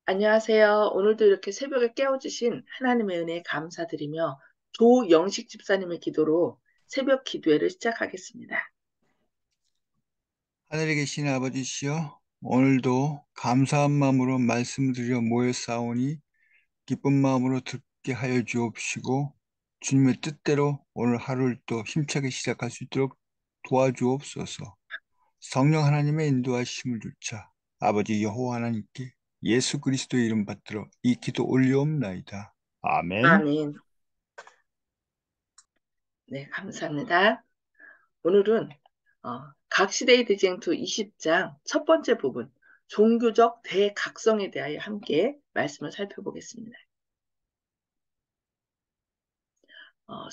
안녕하세요. 오늘도 이렇게 새벽에 깨워주신 하나님의 은혜에 감사드리며 조영식 집사님의 기도로 새벽 기도회를 시작하겠습니다. 하늘에 계신 아버지시여, 오늘도 감사한 마음으로 말씀드려 모였사오니 기쁜 마음으로 듣게 하여 주옵시고 주님의 뜻대로 오늘 하루를 또 힘차게 시작할 수 있도록 도와주옵소서. 성령 하나님의 인도하심을 주차 아버지 여호와 하나님께 예수 그리스도의 이름 받들어 이 기도 올리옵나이다. 아멘. 아멘. 네, 감사합니다. 오늘은 각시대의 대쟁투 20장 첫 번째 부분, 종교적 대각성에 대하여 함께 말씀을 살펴보겠습니다.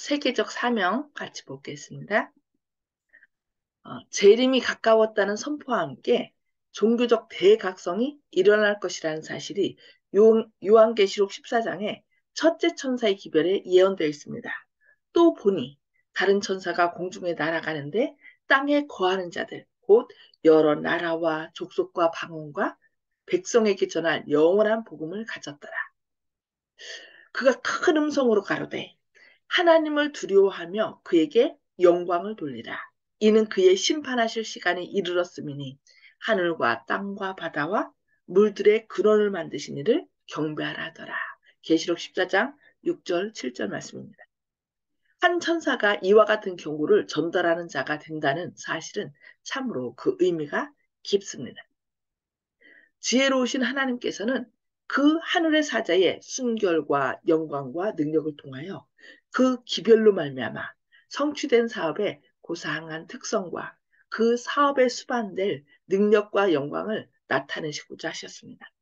세계적 사명 같이 보겠습니다. 재림이 가까웠다는 선포와 함께 종교적 대각성이 일어날 것이라는 사실이 요한계시록 14장에 첫째 천사의 기별에 예언되어 있습니다. 또 보니 다른 천사가 공중에 날아가는데 땅에 거하는 자들, 곧 여러 나라와 족속과 방언과 백성에게 전할 영원한 복음을 가졌더라. 그가 큰 음성으로 가로되 하나님을 두려워하며 그에게 영광을 돌리라. 이는 그의 심판하실 시간이 이르렀음이니 하늘과 땅과 바다와 물들의 근원을 만드신 이를 경배하라 하더라. 계시록 14장 6절 7절 말씀입니다. 한 천사가 이와 같은 경고를 전달하는 자가 된다는 사실은 참으로 그 의미가 깊습니다. 지혜로우신 하나님께서는 그 하늘의 사자의 순결과 영광과 능력을 통하여 그 기별로 말미암아 성취된 사업의 고상한 특성과 그 사업에 수반될 능력과 영광을 나타내시고자 하셨습니다.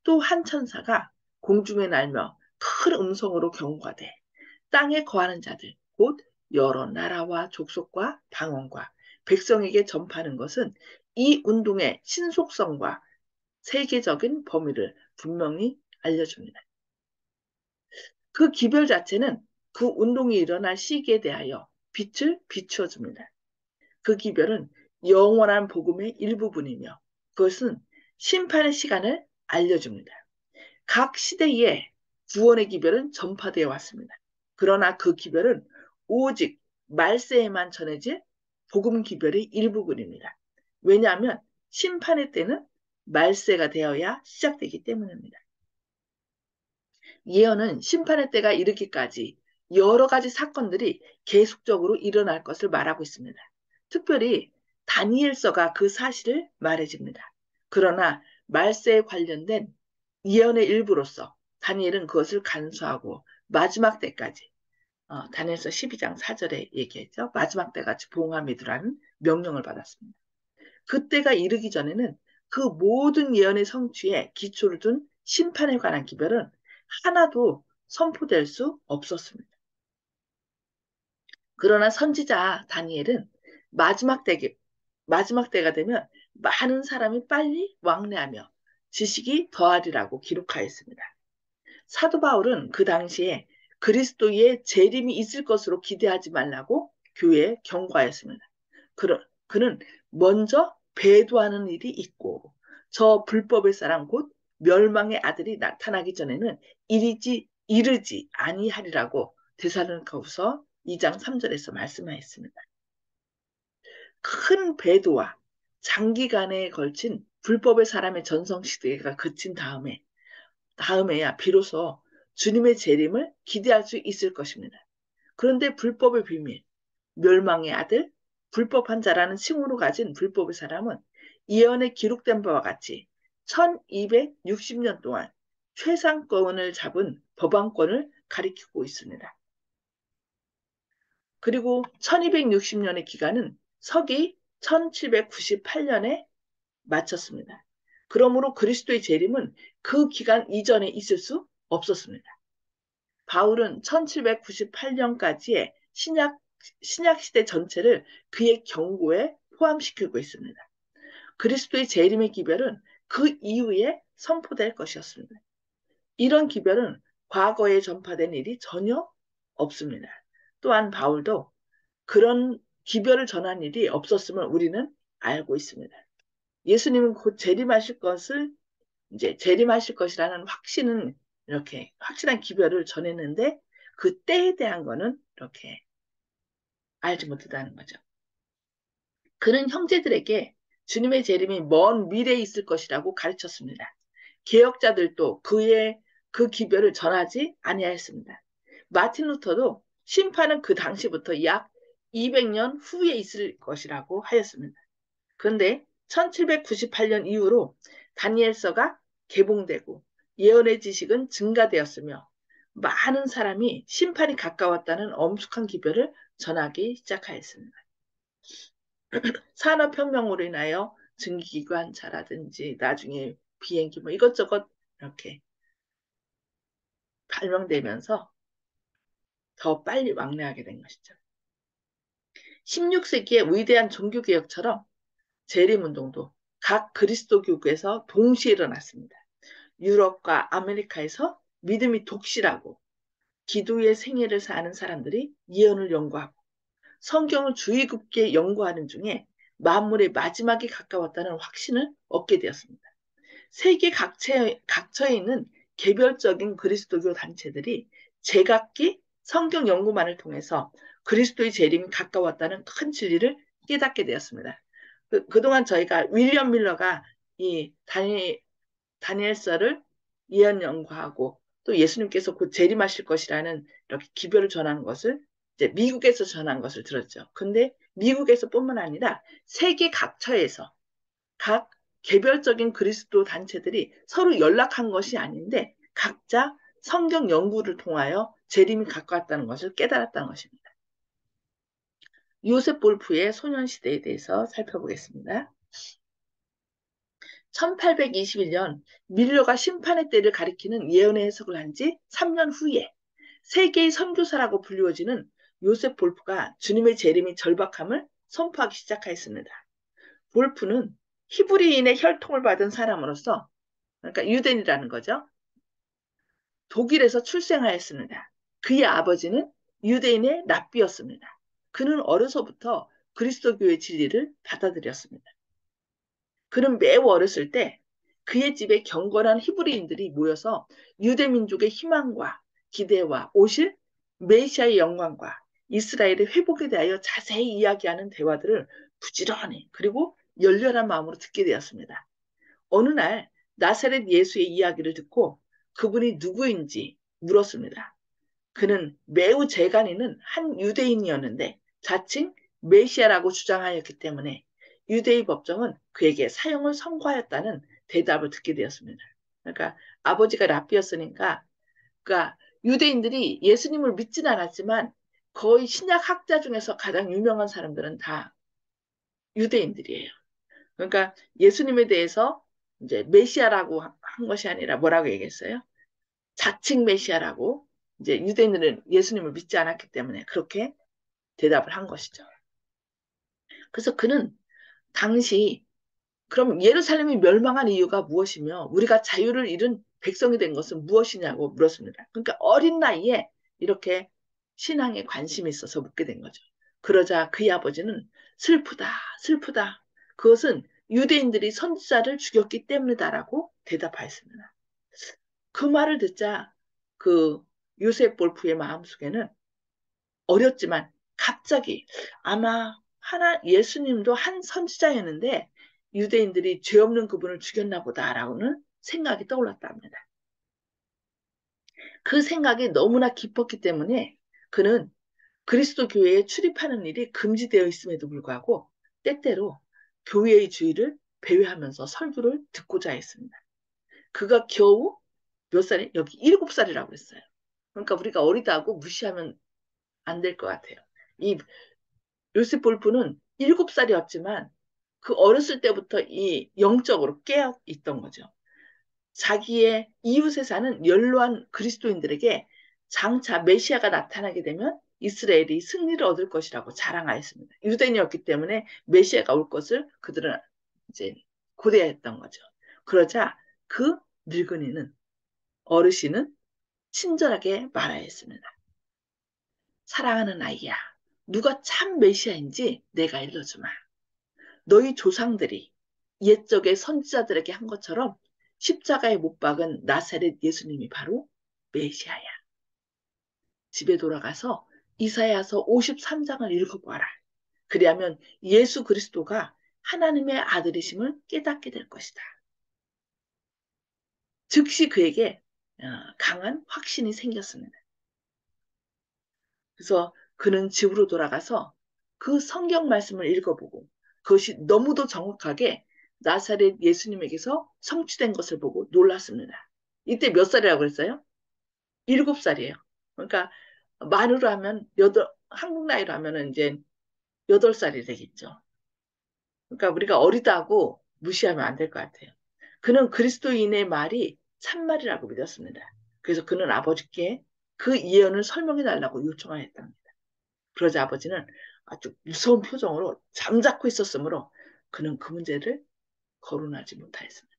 또 한 천사가 공중에 날며 큰 음성으로 경고하되 땅에 거하는 자들 곧 여러 나라와 족속과 방언과 백성에게 전파하는 것은 이 운동의 신속성과 세계적인 범위를 분명히 알려줍니다. 그 기별 자체는 그 운동이 일어날 시기에 대하여 빛을 비추어줍니다. 그 기별은 영원한 복음의 일부분이며 그것은 심판의 시간을 알려줍니다. 각 시대에 구원의 기별은 전파되어 왔습니다. 그러나 그 기별은 오직 말세에만 전해질 복음 기별의 일부분입니다. 왜냐하면 심판의 때는 말세가 되어야 시작되기 때문입니다. 예언은 심판의 때가 이르기까지 여러 가지 사건들이 계속적으로 일어날 것을 말하고 있습니다. 특별히 다니엘서가 그 사실을 말해줍니다. 그러나 말세에 관련된 예언의 일부로서 다니엘은 그것을 간수하고 마지막 때까지 다니엘서 12장 4절에 얘기했죠. 마지막 때까지 봉함이 두라는 명령을 받았습니다. 그때가 이르기 전에는 그 모든 예언의 성취에 기초를 둔 심판에 관한 기별은 하나도 선포될 수 없었습니다. 그러나 선지자 다니엘은 마지막 때, 마지막 때가 되면 많은 사람이 빨리 왕래하며 지식이 더하리라고 기록하였습니다. 사도 바울은 그 당시에 그리스도의 재림이 있을 것으로 기대하지 말라고 교회에 경고하였습니다. 그는 먼저 배도하는 일이 있고 저 불법의 사람 곧 멸망의 아들이 나타나기 전에는 이르지 아니하리라고 데살로니가후서 2장 3절에서 말씀하였습니다. 큰 배도와 장기간에 걸친 불법의 사람의 전성 시대가 그친 다음에야 비로소 주님의 재림을 기대할 수 있을 것입니다. 그런데 불법의 비밀, 멸망의 아들, 불법한 자라는 칭호로 가진 불법의 사람은 예언에 기록된 바와 같이 1260년 동안 최상권을 잡은 법안권을 가리키고 있습니다. 그리고 1260년의 기간은 서기 1798년에 마쳤습니다. 그러므로 그리스도의 재림은 그 기간 이전에 있을 수 없었습니다. 바울은 1798년까지의 신약 시대 전체를 그의 경고에 포함시키고 있습니다. 그리스도의 재림의 기별은 그 이후에 선포될 것이었습니다. 이런 기별은 과거에 전파된 일이 전혀 없습니다. 또한 바울도 그런 기별을 전한 일이 없었음을 우리는 알고 있습니다. 예수님은 곧 재림하실 것을 이제 재림하실 것이라는 확신은 이렇게 확실한 기별을 전했는데 그 때에 대한 거는 이렇게 알지 못했다는 거죠. 그는 형제들에게 주님의 재림이 먼 미래에 있을 것이라고 가르쳤습니다. 개혁자들도 그의 그 기별을 전하지 아니하였습니다. 마틴 루터도 심판은 그 당시부터 약 200년 후에 있을 것이라고 하였습니다. 그런데 1798년 이후로 다니엘서가 개봉되고 예언의 지식은 증가되었으며 많은 사람이 심판이 가까웠다는 엄숙한 기별을 전하기 시작하였습니다. 산업혁명으로 인하여 증기기관차라든지 나중에 비행기 뭐 이것저것 이렇게 발명되면서 더 빨리 왕래하게 된 것이죠. 16세기의 위대한 종교개혁처럼 재림운동도 각 그리스도교국에서 동시에 일어났습니다. 유럽과 아메리카에서 믿음이 독실하고 기도의 생애를 사는 사람들이 예언을 연구하고 성경을 주의 깊게 연구하는 중에 만물의 마지막이 가까웠다는 확신을 얻게 되었습니다. 세계 각처에 있는 개별적인 그리스도교 단체들이 제각기 성경 연구만을 통해서 그리스도의 재림이 가까웠다는 큰 진리를 깨닫게 되었습니다. 그동안 저희가 윌리엄 밀러가 이 다니엘서를 예언 연구하고 또 예수님께서 곧 재림하실 것이라는 이렇게 기별을 전한 것을 이제 미국에서 전한 것을 들었죠. 근데 미국에서뿐만 아니라 세계 각처에서 각 개별적인 그리스도 단체들이 서로 연락한 것이 아닌데 각자 성경 연구를 통하여 재림이 가까웠다는 것을 깨달았다는 것입니다. 요셉 볼프의 소년시대에 대해서 살펴보겠습니다. 1821년 밀러가 심판의 때를 가리키는 예언의 해석을 한 지 3년 후에 세계의 선교사라고 불리워지는 요셉 볼프가 주님의 재림이 절박함을 선포하기 시작하였습니다. 볼프는 히브리인의 혈통을 받은 사람으로서 그러니까 유대인이라는 거죠. 독일에서 출생하였습니다. 그의 아버지는 유대인의 랍비였습니다. 그는 어려서부터 그리스도교의 진리를 받아들였습니다. 그는 매우 어렸을 때 그의 집에 경건한 히브리인들이 모여서 유대 민족의 희망과 기대와 오실 메시아의 영광과 이스라엘의 회복에 대하여 자세히 이야기하는 대화들을 부지런히 그리고 열렬한 마음으로 듣게 되었습니다. 어느 날 나사렛 예수의 이야기를 듣고 그분이 누구인지 물었습니다. 그는 매우 재간 있는 한 유대인이었는데 자칭 메시아라고 주장하였기 때문에 유대의 법정은 그에게 사형을 선고하였다는 대답을 듣게 되었습니다. 그러니까 아버지가 랍비였으니까 그러니까 유대인들이 예수님을 믿진 않았지만 거의 신약 학자 중에서 가장 유명한 사람들은 다 유대인들이에요. 그러니까 예수님에 대해서 이제 메시아라고 한 것이 아니라 뭐라고 얘기했어요? 자칭 메시아라고 이제 유대인들은 예수님을 믿지 않았기 때문에 그렇게 대답을 한 것이죠. 그래서 그는 당시 그럼 예루살렘이 멸망한 이유가 무엇이며 우리가 자유를 잃은 백성이 된 것은 무엇이냐고 물었습니다. 그러니까 어린 나이에 이렇게 신앙에 관심이 있어서 묻게 된 거죠. 그러자 그의 아버지는 슬프다, 슬프다. 그것은 유대인들이 선지자를 죽였기 때문이다라고 대답하였습니다. 그 말을 듣자 그 요셉 볼프의 마음속에는 어렸지만 갑자기 아마 하나 예수님도 한 선지자였는데 유대인들이 죄 없는 그분을 죽였나 보다라고는 생각이 떠올랐답니다. 그 생각이 너무나 깊었기 때문에 그는 그리스도 교회에 출입하는 일이 금지되어 있음에도 불구하고 때때로 교회의 주의를 배회하면서 설교를 듣고자 했습니다. 그가 겨우 몇 살이? 여기 7살이라고 했어요. 그러니까 우리가 어리다고 무시하면 안 될 것 같아요. 이 요셉 볼프는 7살이었지만 그 어렸을 때부터 이 영적으로 깨어 있던 거죠. 자기의 이웃에 사는 연로한 그리스도인들에게 장차 메시아가 나타나게 되면 이스라엘이 승리를 얻을 것이라고 자랑하였습니다. 유대인이었기 때문에 메시아가 올 것을 그들은 이제 고대했던 거죠. 그러자 그 늙은이는 어르신은 친절하게 말하였습니다. 사랑하는 아이야, 누가 참 메시아인지 내가 일러주마. 너희 조상들이 옛적의 선지자들에게 한 것처럼 십자가에 못 박은 나사렛 예수님이 바로 메시아야. 집에 돌아가서 이사야서 53장을 읽어봐라. 그리하면 예수 그리스도가 하나님의 아들이심을 깨닫게 될 것이다. 즉시 그에게 강한 확신이 생겼습니다. 그래서 그는 집으로 돌아가서 그 성경 말씀을 읽어보고 그것이 너무도 정확하게 나사렛 예수님에게서 성취된 것을 보고 놀랐습니다. 이때 몇 살이라고 그랬어요? 7살이에요. 그러니까 만으로 하면 한국 나이로 하면 이제 8살이 되겠죠. 그러니까 우리가 어리다고 무시하면 안 될 것 같아요. 그는 그리스도인의 말이 참말이라고 믿었습니다. 그래서 그는 아버지께 그 예언을 설명해 달라고 요청하였답니다. 그러자 아버지는 아주 무서운 표정으로 잠자코 있었으므로 그는 그 문제를 거론하지 못하였습니다.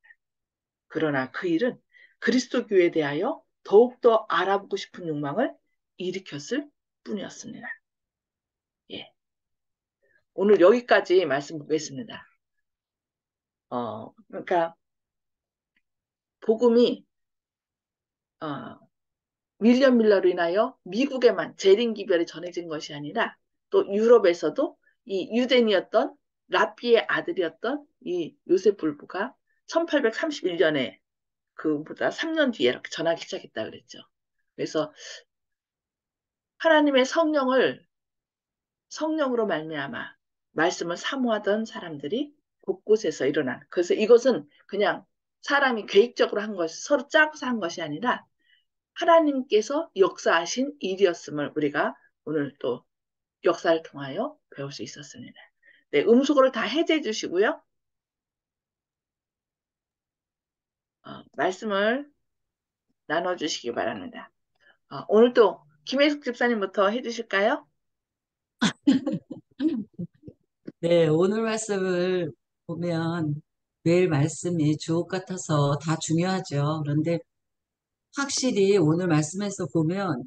그러나 그 일은 그리스도교에 대하여 더욱더 알아보고 싶은 욕망을 일으켰을 뿐이었습니다. 예. 오늘 여기까지 말씀 보겠습니다. 그러니까 복음이 어, 윌리엄 밀러로 인하여 미국에만 재림기별이 전해진 것이 아니라 또 유럽에서도 이 유대인이었던 라피의 아들이었던 이 요셉 불부가 1831년에 그보다 3년 뒤에 이렇게 전하기 시작했다 그랬죠. 그래서 하나님의 성령으로 말미암아 말씀을 사모하던 사람들이 곳곳에서 일어난. 그래서 이것은 그냥 사람이 계획적으로 한 것이 서로 짜고서 한 것이 아니라 하나님께서 역사하신 일이었음을 우리가 오늘 또 역사를 통하여 배울 수 있었습니다. 네, 음수거를 다 해제해 주시고요. 말씀을 나눠주시기 바랍니다. 오늘 또 김혜숙 집사님부터 해주실까요? 네, 오늘 말씀을 보면 매일 말씀이 주옥 같아서 다 중요하죠. 그런데 확실히 오늘 말씀에서 보면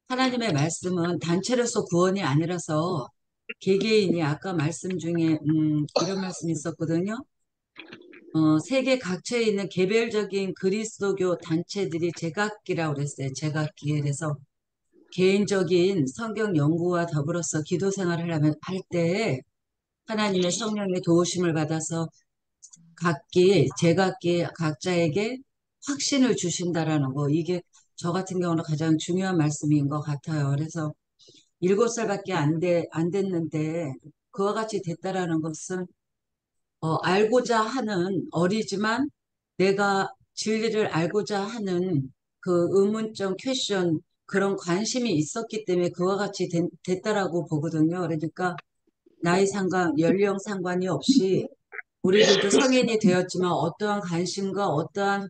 하나님의 말씀은 단체로서 구원이 아니라서 개개인이 아까 말씀 중에 이런 말씀이 있었거든요. 세계 각처에 있는 개별적인 그리스도교 단체들이 제각기라고 그랬어요. 제각기. 그래서 개인적인 성경 연구와 더불어서 기도 생활을 하면 할 때 하나님의 성령의 도우심을 받아서 제각기 각자에게 확신을 주신다라는 거, 이게 저 같은 경우는 가장 중요한 말씀인 것 같아요. 그래서 7살밖에 안 됐는데 그와 같이 됐다라는 것은 알고자 하는 어리지만 내가 진리를 알고자 하는 그 의문점 퀘션 그런 관심이 있었기 때문에 그와 같이 됐다라고 보거든요. 그러니까 나이 상관, 연령 상관이 없이 우리들도 성인이 되었지만 어떠한 관심과 어떠한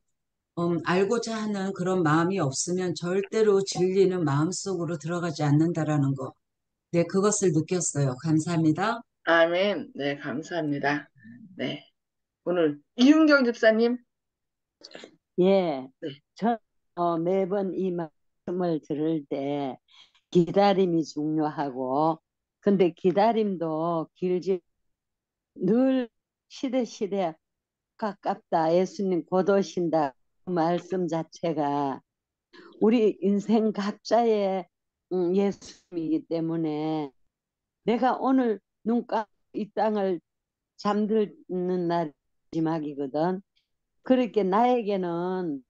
알고자 하는 그런 마음이 없으면 절대로 진리는 마음속으로 들어가지 않는다라는 거. 네, 그것을 느꼈어요. 감사합니다. 아멘. 네, 감사합니다. 네, 오늘 이윤경 집사님. 예, 네, 저 매번 이 말씀을 들을 때 기다림이 중요하고, 근데 기다림도 길지 늘 시대 가깝다. 예수님 곧 오신다. 그 말씀 자체가 우리 인생 각자의 예수님이기 때문에 내가 오늘 눈 감고 이 땅을 잠드는 날이 마지막이거든. 그렇게 나에게는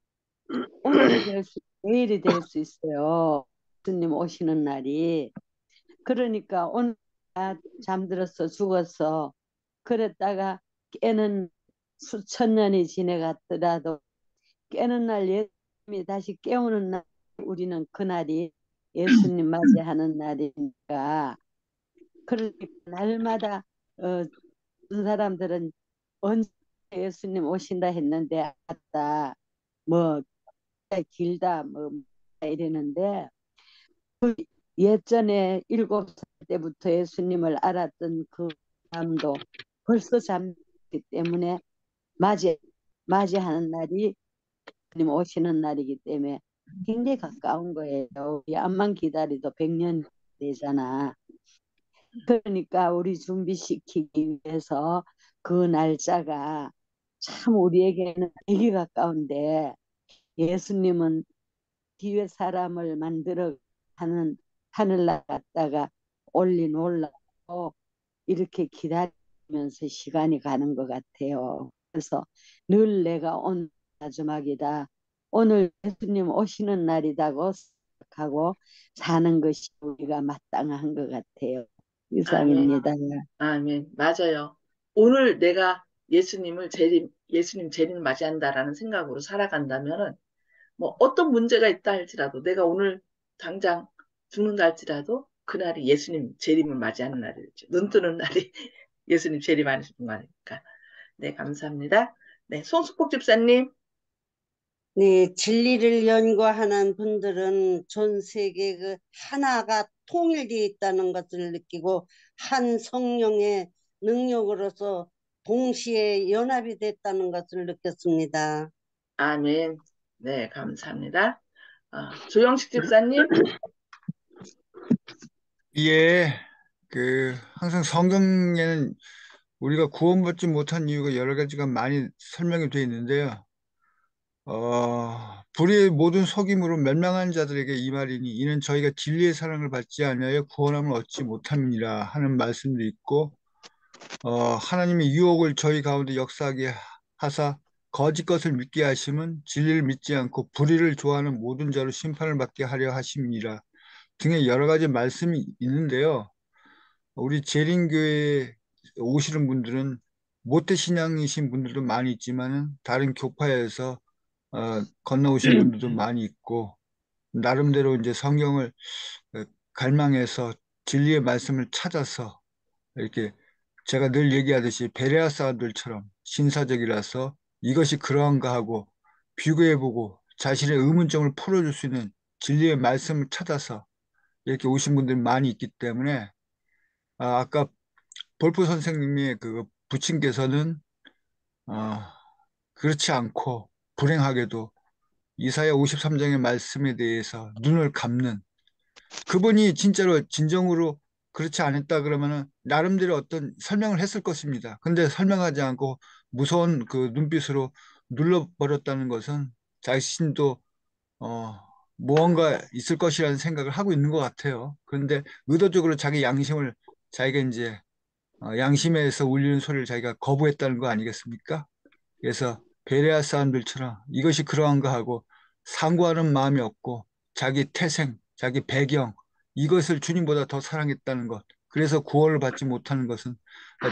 오늘이 내일이 될 수 있어요. 예수님 오시는 날이. 그러니까 오늘 잠들어서 죽었어. 그랬다가 깨는 수천 년이 지나갔더라도 깨는 날 예수님이 다시 깨우는 날 우리는 그날이 예수님 맞이하는 날이니까 그러니까 날마다 어떤 사람들은 언제 예수님 오신다 했는데 왔다 뭐 길다 뭐 이러는데 그 예전에 7살 때부터 예수님을 알았던 그 사람도 벌써 잠기 때문에 맞이하는 날이 예수님 오시는 날이기 때문에 굉장히 가까운 거예요. 우리 암만 기다려도 100년 되잖아. 그러니까 우리 준비시키기 위해서 그 날짜가 참 우리에게는 되게 가까운데 예수님은 뒤에 사람을 만들어 하는 하늘나라 갔다가 올라오고 이렇게 기다리면서 시간이 가는 것 같아요. 그래서 늘 내가 오늘 마지막이다. 오늘 예수님 오시는 날이다고 생각하고 사는 것이 우리가 마땅한 것 같아요. 아멘, 이상입니다. 아멘. 맞아요. 오늘 내가 예수님 재림 맞이한다라는 생각으로 살아간다면은, 뭐 어떤 문제가 있다 할지라도 내가 오늘 당장 죽는다 할지라도 그날이 예수님 재림을 맞이하는 날이죠. 눈 뜨는 날이 예수님 재림하는 날이니까. 네, 감사합니다. 네, 송숙복 집사님. 네, 진리를 연구하는 분들은 전 세계 그 하나가 통일되어 있다는 것을 느끼고 한 성령의 능력으로서 동시에 연합이 됐다는 것을 느꼈습니다. 아멘. 네, 감사합니다. 조영식 집사님. 예, 항상 성경에는 우리가 구원받지 못한 이유가 여러 가지가 많이 설명이 되어 있는데요. 불의의 모든 속임으로 멸망한 자들에게 이 말이니 이는 저희가 진리의 사랑을 받지 아니하여 구원함을 얻지 못함이니라 하는 말씀도 있고, 하나님의 유혹을 저희 가운데 역사하게 하사 거짓 것을 믿게 하심은 진리를 믿지 않고 불의를 좋아하는 모든 자로 심판을 받게 하려 하심이니라 등의 여러 가지 말씀이 있는데요. 우리 재림교회에 오시는 분들은 모태 신앙이신 분들도 많이 있지만은 다른 교파에서 건너오신 분들도 많이 있고, 나름대로 이제 성경을 갈망해서 진리의 말씀을 찾아서 이렇게 제가 늘 얘기하듯이 베레아 사람들처럼 신사적이라서 이것이 그러한가 하고 비교해보고 자신의 의문점을 풀어줄 수 있는 진리의 말씀을 찾아서 이렇게 오신 분들이 많이 있기 때문에, 아까 볼프 선생님의 그 부친께서는 어, 그렇지 않고 불행하게도 이사야 53장의 말씀에 대해서 눈을 감는, 그분이 진짜로 진정으로 그렇지 않았다 그러면은 나름대로 어떤 설명을 했을 것입니다. 근데 설명하지 않고 무서운 그 눈빛으로 눌러버렸다는 것은 자신도 어, 무언가 있을 것이라는 생각을 하고 있는 것 같아요. 그런데 의도적으로 자기 양심을, 자기가 이제 양심에서 울리는 소리를 자기가 거부했다는 거 아니겠습니까? 그래서 베레아 사람들처럼 이것이 그러한가 하고 상고하는 마음이 없고 자기 태생, 자기 배경, 이것을 주님보다 더 사랑했다는 것. 그래서 구원을 받지 못하는 것은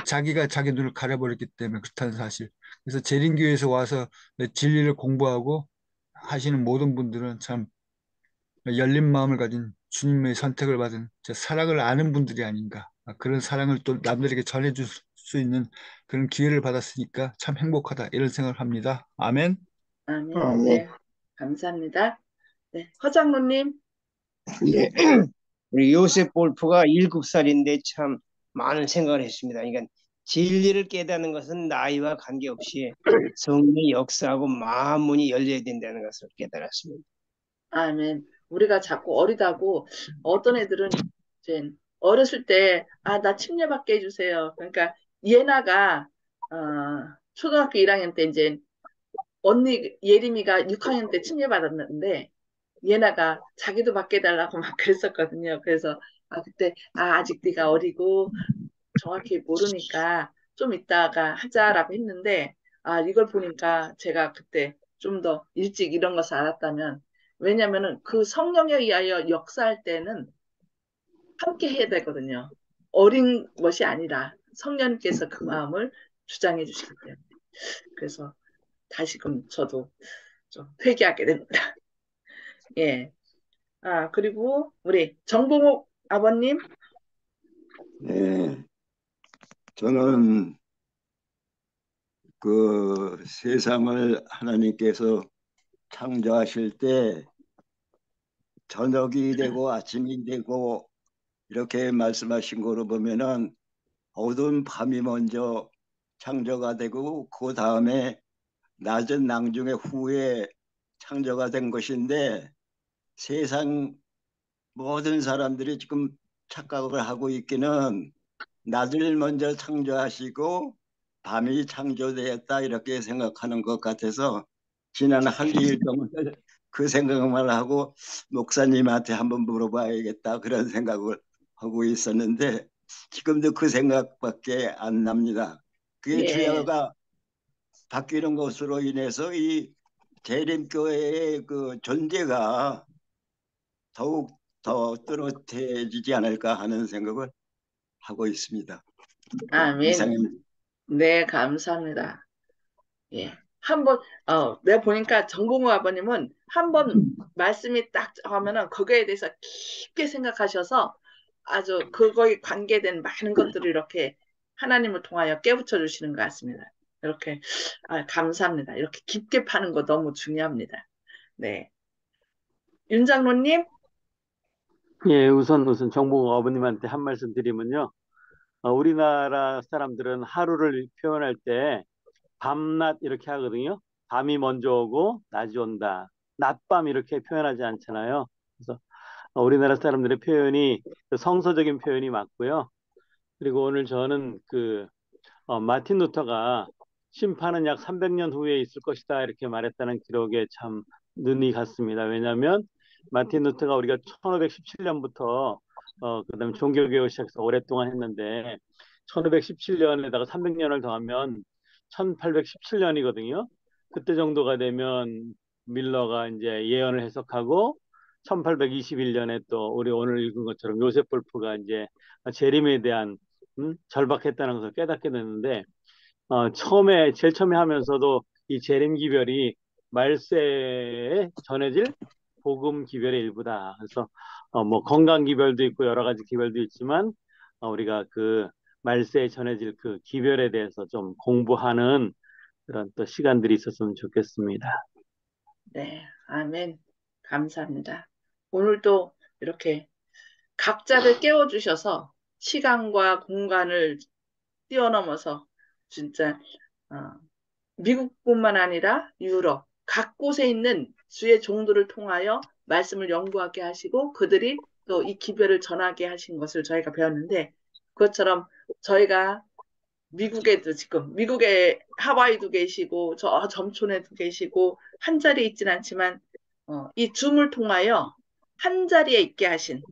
자기가 자기 눈을 가려버렸기 때문에 그렇다는 사실. 그래서 재림교회에서 와서 진리를 공부하고 하시는 모든 분들은 참 열린 마음을 가진 주님의 선택을 받은 사랑을 아는 분들이 아닌가. 그런 사랑을 또 남들에게 전해줄 수 있는 그런 기회를 받았으니까 참 행복하다. 이런 생각을 합니다. 아멘. 아멘. 네, 감사합니다. 네, 허장로님. 예. 우리 요셉 볼프가 7살인데 참 많은 생각을 했습니다. 그러니까 진리를 깨닫는 것은 나이와 관계없이 성령의 역사하고 마음 문이 열려야 된다는 것을 깨달았습니다. 아멘. 우리가 자꾸 어리다고 어떤 애들은 이제 어렸을 때, 나 침례받게 해주세요. 그러니까 예나가 초등학교 1학년 때 이제 언니 예림이가 6학년 때 침례받았는데 예나가 자기도 받게 해달라고 막 그랬었거든요. 그래서 그때 아직 네가 어리고 정확히 모르니까 좀 이따가 하자라고 했는데, 이걸 보니까 제가 그때 좀 더 일찍 이런 것을 알았다면, 왜냐면은 그 성령에 의하여 역사할 때는 함께 해야 되거든요. 어린 것이 아니라 성령께서 그 마음을 주장해 주시기 때문에. 그래서 다시금 저도 좀 회개하게 됩니다. 예. 그리고 우리 정봉옥 아버님. 네, 저는 그 세상을 하나님께서 창조하실 때 저녁이 되고 아침이 되고 이렇게 말씀하신 거로 보면은 어두운 밤이 먼저 창조가 되고 그 다음에 낮은 낭중의 후에 창조가 된 것인데, 세상 모든 사람들이 지금 착각을 하고 있기는 낮을 먼저 창조하시고 밤이 창조되었다 이렇게 생각하는 것 같아서 지난 한 주일 동안 그 생각만 하고 목사님한테 한번 물어봐야겠다 그런 생각을 하고 있었는데 지금도 그 생각밖에 안 납니다. 그게 예. 주야가 바뀌는 것으로 인해서 이 재림교회의 그 존재가 더욱 더 뚜렷해지지 않을까 하는 생각을 하고 있습니다. 아멘. 이상입니다. 네, 감사합니다. 예. 한번, 내가 보니까 정봉우 아버님은 한번 말씀이 딱 하면은 그거에 대해서 깊게 생각하셔서 아주 그거에 관계된 많은 것들을 이렇게 하나님을 통하여 깨우쳐 주시는 것 같습니다. 이렇게, 감사합니다. 이렇게 깊게 파는 거 너무 중요합니다. 네. 윤 장로님? 예, 우선 정봉 아버님한테 한 말씀 드리면요. 우리나라 사람들은 하루를 표현할 때 밤낮 이렇게 하거든요. 밤이 먼저 오고 낮이 온다. 낮밤 이렇게 표현하지 않잖아요. 그래서 우리나라 사람들의 표현이 성서적인 표현이 맞고요. 그리고 오늘 저는 마틴 루터가 심판은 약 300년 후에 있을 것이다 이렇게 말했다는 기록에 참 눈이 갔습니다. 왜냐하면 마틴 루터가 우리가 1517년부터 그다음에 종교개혁을 시작해서 오랫동안 했는데 1517년에다가 300년을 더하면 1817년이거든요. 그때 정도가 되면 밀러가 이제 예언을 해석하고 1821년에 또 우리 오늘 읽은 것처럼 요셉 볼프가 이제 재림에 대한 절박했다는 것을 깨닫게 됐는데 제일 처음에 하면서도 이 재림 기별이 말세에 전해질 복음 기별의 일부다. 그래서 뭐 건강 기별도 있고 여러 가지 기별도 있지만 우리가 그 말세에 전해질 그 기별에 대해서 좀 공부하는 그런 또 시간들이 있었으면 좋겠습니다. 네, 아멘. 감사합니다. 오늘도 이렇게 각자를 깨워주셔서 시간과 공간을 뛰어넘어서 진짜 어, 미국뿐만 아니라 유럽 각 곳에 있는 주의 종들을 통하여 말씀을 연구하게 하시고 그들이 또 이 기별을 전하게 하신 것을 저희가 배웠는데 그것처럼 저희가 미국에도 지금 미국에 하와이도 계시고 저 점촌에도 계시고 한 자리에 있진 않지만 이 줌을 통하여 한 자리에 있게 하신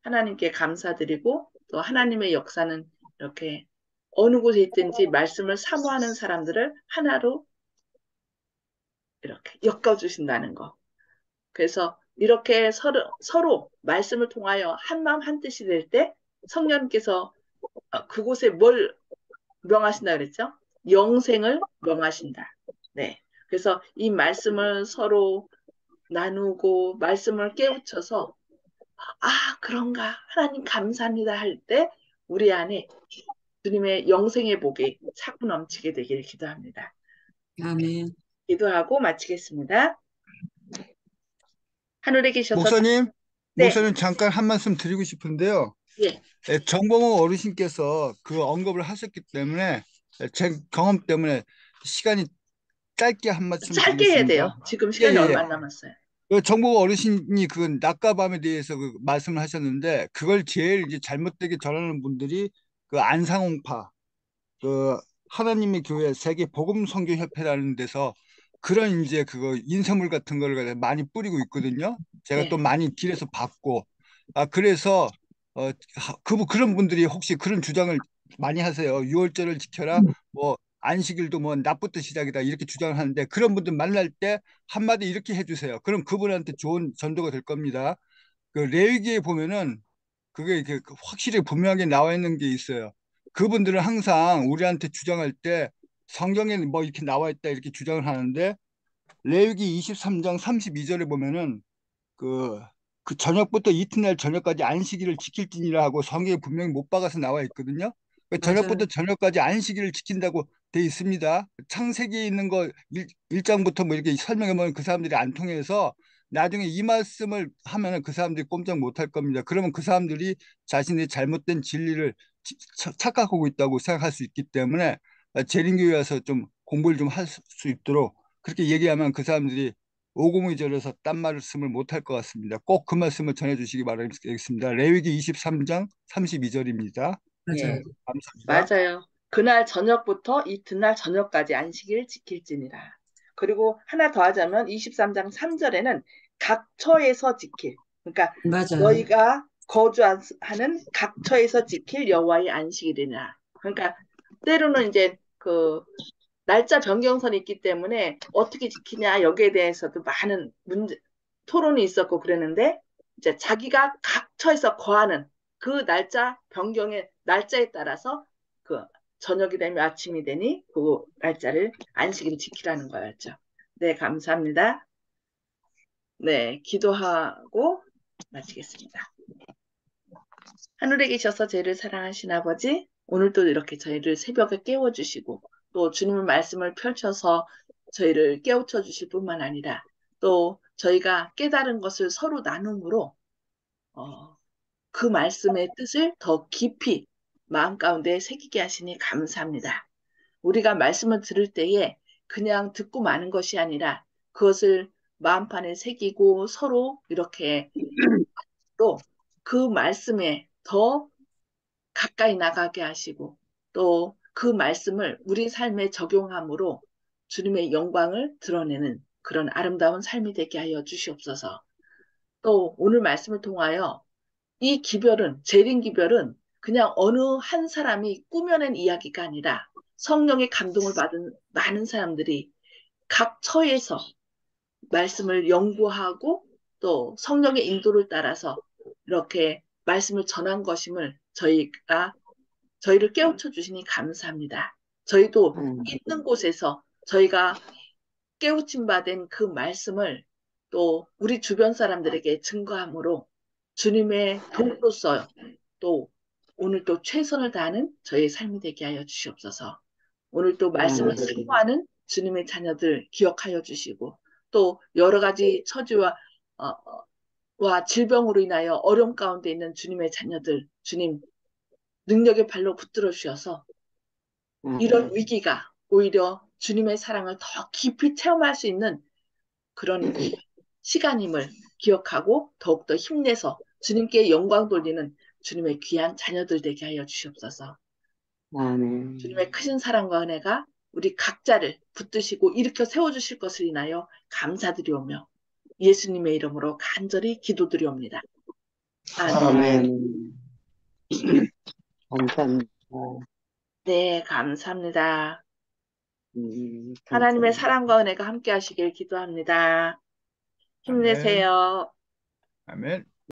하나님께 감사드리고 또 하나님의 역사는 이렇게 어느 곳에 있든지 말씀을 사모하는 사람들을 하나로 이렇게 엮어주신다는 거. 그래서 이렇게 서로 말씀을 통하여 한 마음 한 뜻이 될 때 성령께서 그곳에 뭘 명하신다 그랬죠? 영생을 명하신다. 네. 그래서 이 말씀을 서로 나누고 말씀을 깨우쳐서 그런가 하나님 감사합니다 할 때 우리 안에 주님의 영생의 복이 차고 넘치게 되기를 기도합니다. 아멘. 기도하고 마치겠습니다. 하늘에 계셔서 목사님, 네, 잠깐 한 말씀 드리고 싶은데요. 예, 정봉호 어르신께서 그 언급을 하셨기 때문에 제 경험 때문에 시간이 짧게 한 말씀 짧게 해야 드리겠습니다. 돼요. 지금 시간이 얼마 안 남았어요. 정봉호 어르신이 그 낮과 밤에 대해서 그 말씀을 하셨는데 그걸 제일 이제 잘못되게 전하는 분들이 그 안상홍파, 그 하나님의 교회 세계 복음 선교 협회라는 데서 그런 이제 그거 인쇄물 같은 걸 갖다 많이 뿌리고 있거든요. 제가 또 네, 많이 길에서 봤고 그래서 그런 분들이 혹시 그런 주장을 많이 하세요. 6월절을 지켜라. 뭐 안식일도 뭐 낮부터 시작이다 이렇게 주장을 하는데 그런 분들 만날 때 한마디 이렇게 해주세요. 그럼 그분한테 좋은 전도가 될 겁니다. 그 레위기에 보면은 그게 이렇게 확실히 분명하게 나와 있는 게 있어요. 그분들은 항상 우리한테 주장할 때 성경에 뭐 이렇게 나와 있다 이렇게 주장을 하는데 레위기 23장 32절에 보면은 그, 그 저녁부터 이튿날 저녁까지 안식일을 지킬지니라 하고 성경에 분명히 못 박아서 나와 있거든요. 그 맞아요. 저녁부터 저녁까지 안식일을 지킨다고 돼 있습니다. 창세기에 있는 거 1장부터 뭐 이렇게 설명해 보면 그 사람들이 안 통해서 나중에 이 말씀을 하면은 그 사람들이 꼼짝 못 할 겁니다. 그러면 그 사람들이 자신의 잘못된 진리를 착각하고 있다고 생각할 수 있기 때문에 재림교회 와서 좀 공부를 좀 할 수 있도록 그렇게 얘기하면 그 사람들이 오공이 절여서 딴 말씀을 못할 것 같습니다. 꼭 그 말씀을 전해주시기 바라겠습니다. 레위기 23장 32절입니다. 맞아요. 예, 감사합니다. 맞아요. 그날 저녁부터 이튿날 저녁까지 안식일을 지킬지니라. 그리고 하나 더 하자면 23장 3절에는 각처에서 지킬. 그러니까 맞아요. 너희가 거주하는 각처에서 지킬 여호와의 안식일이니라. 그러니까 때로는 이제 그 날짜 변경선이 있기 때문에 어떻게 지키냐 여기에 대해서도 많은 토론이 있었고 그랬는데 이제 자기가 각처에서 거하는 그 날짜 변경의 날짜에 따라서 그 저녁이 되면 아침이 되니 그 날짜를 안식일을 지키라는 거였죠. 네, 감사합니다. 네, 기도하고 마치겠습니다. 하늘에 계셔서 저희를 사랑하신 아버지, 오늘도 이렇게 저희를 새벽에 깨워주시고 또 주님의 말씀을 펼쳐서 저희를 깨우쳐 주실 뿐만 아니라 또 저희가 깨달은 것을 서로 나눔으로 그 말씀의 뜻을 더 깊이 마음 가운데 새기게 하시니 감사합니다. 우리가 말씀을 들을 때에 그냥 듣고 마는 것이 아니라 그것을 마음판에 새기고 서로 이렇게 또 그 말씀에 더 가까이 나가게 하시고 또 그 말씀을 우리 삶에 적용함으로 주님의 영광을 드러내는 그런 아름다운 삶이 되게 하여 주시옵소서. 또 오늘 말씀을 통하여 이 기별은 재림 기별은 그냥 어느 한 사람이 꾸며낸 이야기가 아니라 성령의 감동을 받은 많은 사람들이 각 처에서 말씀을 연구하고 또 성령의 인도를 따라서 이렇게 말씀을 전한 것임을 저희를 깨우쳐 주시니 감사합니다. 저희도 있는 곳에서 저희가 깨우침 받은 그 말씀을 또 우리 주변 사람들에게 증거함으로 주님의 도구로서 또 오늘 또 최선을 다하는 저희의 삶이 되게 하여 주시옵소서. 오늘 또 말씀을 사모하는 주님의 자녀들 기억하여 주시고 또 여러 가지 처지와 질병으로 인하여 어려움 가운데 있는 주님의 자녀들 주님 능력의 발로 붙들어 주셔서 이런 위기가 오히려 주님의 사랑을 더 깊이 체험할 수 있는 그런 시간임을 기억하고 더욱더 힘내서 주님께 영광 돌리는 주님의 귀한 자녀들 되게 하여 주시옵소서. 주님의 크신 사랑과 은혜가 우리 각자를 붙드시고 일으켜 세워주실 것을 인하여 감사드리오며 예수님의 이름으로 간절히 기도드리옵니다. 아멘. 감사합니다. 네, 감사합니다. 감사합니다. 하나님의 사랑과 은혜가 함께 하시길 기도합니다. 힘내세요. 아멘.